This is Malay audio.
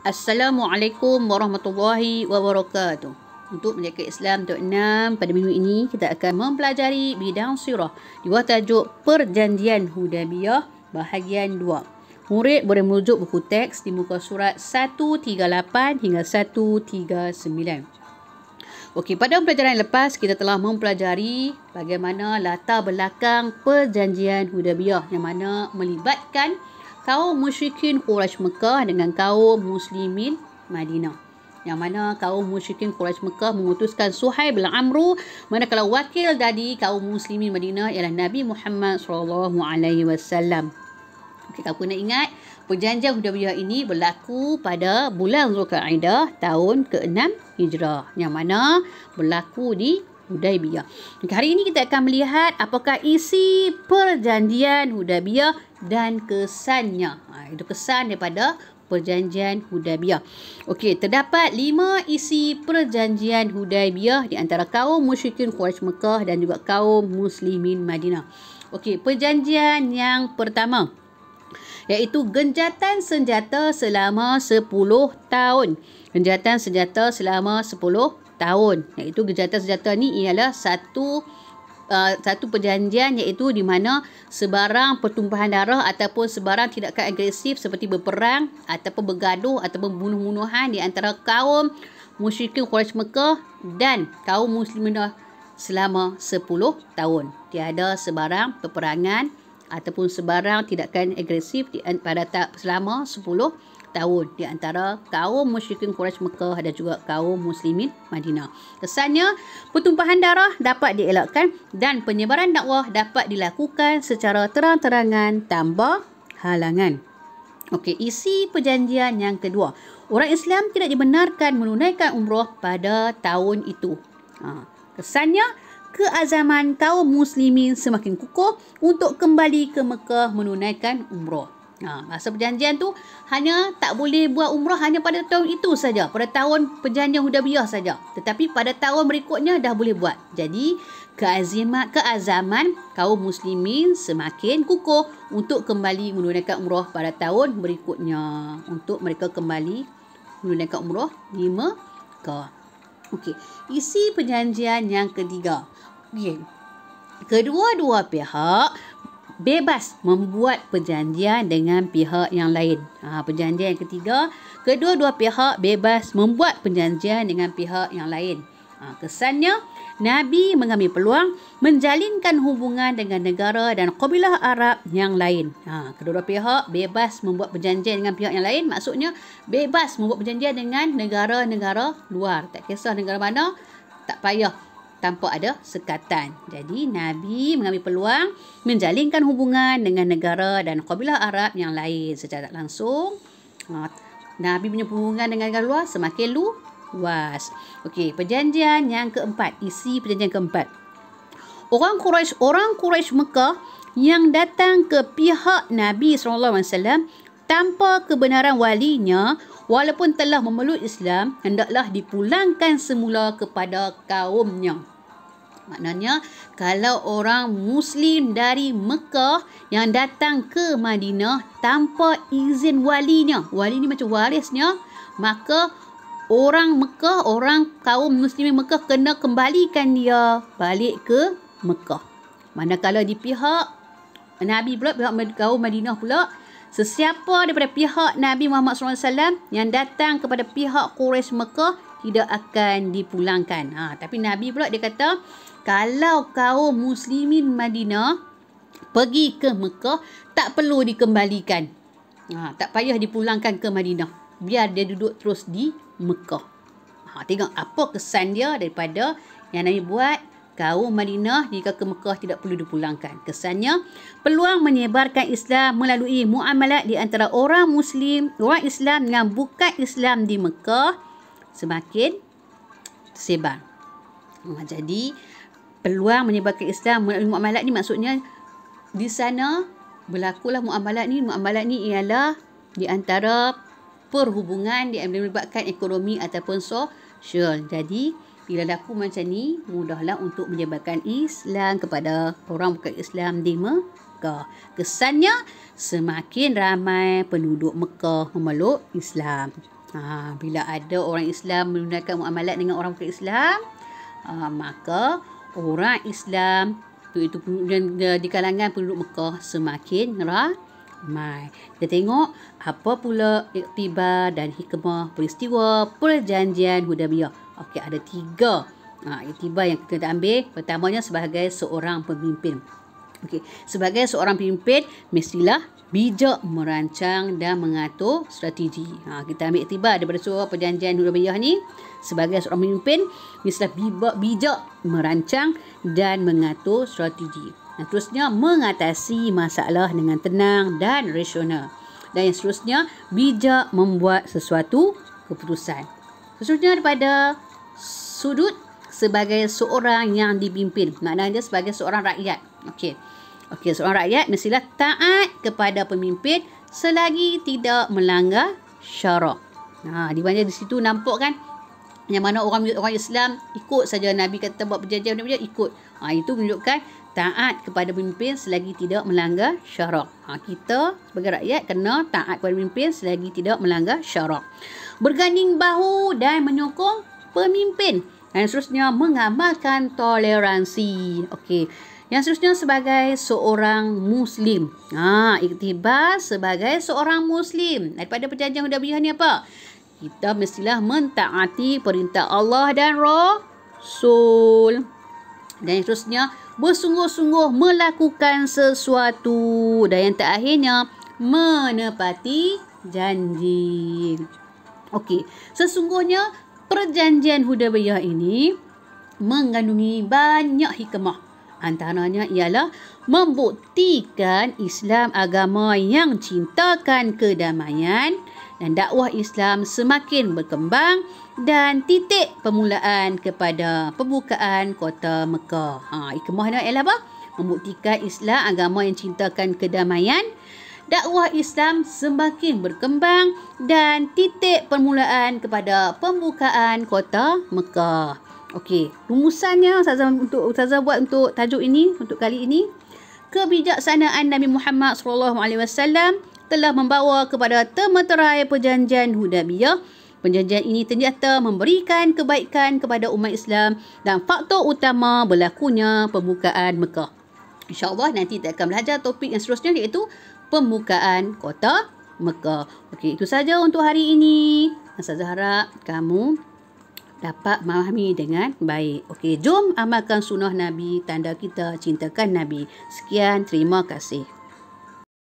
Assalamualaikum warahmatullahi wabarakatuh. Untuk Merdeka Islam Tok 6, pada minggu ini kita akan mempelajari bidang sirah di bawah tajuk Perjanjian Hudaibiyah bahagian 2. Murid boleh merujuk buku teks di muka surat 138 hingga 139. Okey, pada pelajaran yang lepas kita telah mempelajari bagaimana latar belakang Perjanjian Hudaibiyah yang mana melibatkan kaum musyrikin Quraisy Mekah dengan kaum muslimin Madinah. Yang mana kaum musyrikin Quraisy Mekah mengutuskan Suhaib bin Amru, manakala wakil dari kaum muslimin Madinah ialah Nabi Muhammad SAW. Okey, siapa nak ingat, Perjanjian Hudaibiyah ini berlaku pada bulan Zulkaidah tahun ke-6 Hijrah, yang mana berlaku di Hudaibiyah. Hari ini kita akan melihat apakah isi Perjanjian Hudaibiyah dan kesannya. Itu kesan daripada Perjanjian Hudaibiyah. Okey, terdapat 5 isi Perjanjian Hudaibiyah di antara kaum musyrikin Quraisy Mekah dan juga kaum muslimin Madinah. Okey, perjanjian yang pertama iaitu genjatan senjata selama 10 tahun. Genjatan senjata selama 10 tahun. Iaitu genjatan senjata ni ialah satu perjanjian iaitu di mana sebarang pertumpahan darah ataupun sebarang tindakan agresif seperti berperang ataupun bergaduh ataupun bunuh-bunuhan di antara kaum musyrikin Quraisy Mekah dan kaum muslimin selama 10 tahun. Tiada sebarang peperangan ataupun sebarang tindakan agresif selama 10 tahun di antara kaum musyrikin Quraisy Mekah dan juga kaum muslimin Madinah. Kesannya, pertumpahan darah dapat dielakkan dan penyebaran dakwah dapat dilakukan secara terang-terangan tanpa halangan. Okey, isi perjanjian yang kedua. Orang Islam tidak dibenarkan menunaikan umrah pada tahun itu. Kesannya, keazaman kaum muslimin semakin kukuh untuk kembali ke Mekah menunaikan umrah. Masa perjanjian tu hanya tak boleh buat umrah hanya pada tahun itu saja, pada tahun Perjanjian Hudaibiyah saja. Tetapi pada tahun berikutnya dah boleh buat. Jadi keazaman kaum muslimin semakin kukuh untuk kembali menunaikan umrah pada tahun berikutnya, untuk mereka kembali menunaikan umrah di Mekah. Okey, isi perjanjian yang ketiga. Okey, kedua-dua pihak bebas membuat perjanjian dengan pihak yang lain. Perjanjian yang ketiga, kedua-dua pihak bebas membuat perjanjian dengan pihak yang lain. Kesannya, Nabi mengambil peluang menjalinkan hubungan dengan negara dan kabilah Arab yang lain. Kedua-dua pihak bebas membuat perjanjian dengan pihak yang lain, maksudnya bebas membuat perjanjian dengan negara-negara luar. Tak kisah negara mana, tak payah, tanpa ada sekatan. Jadi Nabi mengambil peluang menjalinkan hubungan dengan negara dan kabilah Arab yang lain secara tak langsung. Nabi punya hubungan dengan negara luar semakin luas. Okey, perjanjian yang keempat, isi perjanjian keempat. Orang Quraisy Mekah yang datang ke pihak Nabi SAW tanpa kebenaran walinya, walaupun telah memeluk Islam, hendaklah dipulangkan semula kepada kaumnya. Maknanya, kalau orang Muslim dari Mekah yang datang ke Madinah tanpa izin walinya, wali ni macam warisnya, maka orang Mekah, orang kaum Muslimin Mekah kena kembalikan dia balik ke Mekah. Manakala di pihak Nabi pula, pihak kaum Madinah pula, sesiapa daripada pihak Nabi Muhammad SAW yang datang kepada pihak Quraisy Mekah tidak akan dipulangkan. Tapi Nabi pula dia kata, kalau kaum muslimin Madinah pergi ke Mekah, tak perlu dikembalikan. Tak payah dipulangkan ke Madinah. Biar dia duduk terus di Mekah. Tengok apa kesan dia daripada yang Nabi buat. Kaum Madinah jika ke Mekah tidak perlu dipulangkan. Kesannya, peluang menyebarkan Islam melalui muamalat di antara orang Islam dengan bukan Islam di Mekah semakin tersebar. Jadi, peluang menyebarkan Islam melalui muamalat ni maksudnya di sana berlakulah muamalat ni. Muamalat ni ialah di antara perhubungan yang melibatkan ekonomi ataupun sosial. Jadi, bila laku macam ni, mudahlah untuk menyebarkan Islam kepada orang bukan Islam di Mekah. Kesannya, semakin ramai penduduk Mekah memeluk Islam. Bila ada orang Islam menggunakan muamalat dengan orang bukan Islam, maka orang Islam itu di kalangan penduduk Mekah semakin ramai. Kita tengok apa pula iktibar dan hikmah peristiwa perjanjian Hudaybiyah. Okey, ada 3 iktibar yang kita ambil. Pertamanya sebagai seorang pemimpin. Okey, sebagai seorang pemimpin mestilah bijak merancang dan mengatur strategi. Kita ambil iktibar daripada surah perjanjian Hudaybiyah ni. Sebagai seorang pemimpin mestilah bijak merancang dan mengatur strategi. Dan terusnya mengatasi masalah dengan tenang dan rasional. Dan yang seterusnya bijak membuat sesuatu keputusan. Seterusnya daripada sudut sebagai seorang yang dipimpin. Maknanya sebagai seorang rakyat. Okey, seorang rakyat mestilah taat kepada pemimpin selagi tidak melanggar syarak. Di mana di situ nampak kan, yang mana orang Islam ikut saja Nabi kata buat perjanjian, dia ikut. Itu menunjukkan taat kepada pemimpin selagi tidak melanggar syarak. Kita sebagai rakyat kena taat kepada pemimpin selagi tidak melanggar syarak. Berganding bahu dan menyokong pemimpin. Dan seterusnya mengamalkan toleransi. Okey. Yang seterusnya sebagai seorang Muslim. Iktibar sebagai seorang Muslim. Daripada perjanjian Hudaybiyah ni apa? Kita mestilah mentaati perintah Allah dan Rasul. Dan yang seterusnya bersungguh-sungguh melakukan sesuatu. Dan yang terakhirnya menepati janji. Okey, sesungguhnya perjanjian Hudaybiyah ini mengandungi banyak hikmah. Antaranya ialah membuktikan Islam agama yang cintakan kedamaian dan dakwah Islam semakin berkembang dan titik permulaan kepada pembukaan kota Mekah. Hikmahnya ialah apa? Membuktikan Islam agama yang cintakan kedamaian, dakwah Islam semakin berkembang dan titik permulaan kepada pembukaan kota Mekah. Okey, rumusannya Ustazah buat untuk tajuk ini, untuk kali ini. Kebijaksanaan Nabi Muhammad SAW telah membawa kepada termeterai perjanjian Hudaybiyah. Perjanjian ini ternyata memberikan kebaikan kepada umat Islam dan faktor utama berlakunya pembukaan Mekah. InsyaAllah nanti kita akan belajar topik yang seterusnya, iaitu pembukaan kota Mekah. Okey, itu saja untuk hari ini. Ustazah harap kamu dapat memahami dengan baik. Okey, jom amalkan sunnah Nabi, tanda kita cintakan Nabi. Sekian, terima kasih.